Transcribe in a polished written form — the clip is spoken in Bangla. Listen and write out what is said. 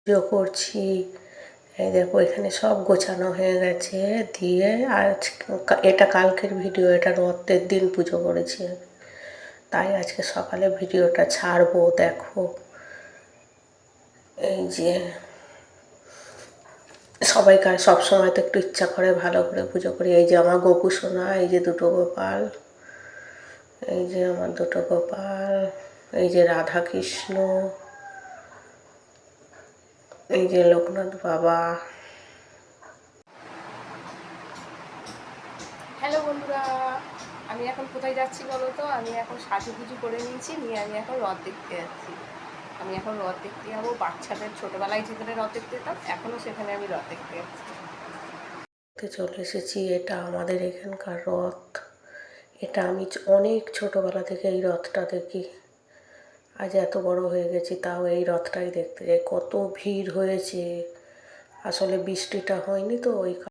ভিডিও করছি। এই দেখো এখানে সব গোছানো হয়ে গেছে, দিয়ে আজ এটা কালকের ভিডিও, এটা রথের দিন পুজো করেছি, তাই আজকে সকালে ভিডিওটা ছাড়বো। দেখো এই যে সবাইকার সব সময় তো একটু ইচ্ছা করে ভালো করে পুজো করি। এই যে আমার গোপু সোনা, এই যে দুটো গোপাল, এই যে আমার দুটো গোপাল, এই যে রাধা কৃষ্ণ, এই যে লোকনাথ বাবা। হ্যালো বন্ধুরা, আমি এখন কোথায় যাচ্ছি বলো তো? আমি এখন সাজুগুজু করে নিয়েছি, নিয়ে আমি এখন রথ দেখতে যাচ্ছি। আমি এখন রথ দেখতে যাবো। বাচ্চাদের ছোটোবেলায় যেখানে রথ দেখতে যেতাম, এখনও সেখানে আমি রথ দেখতে যাচ্ছি। চলে এসেছি, এটা আমাদের এখানকার রথ। এটা আমি অনেক ছোটোবেলা থেকে এই রথটা দেখি। আজ এত বড় হয়ে গেছি তাও এই রথটাই দেখতে যাই। কত ভিড় হয়েছে, আসলে বৃষ্টিটা হয়নি তো ওই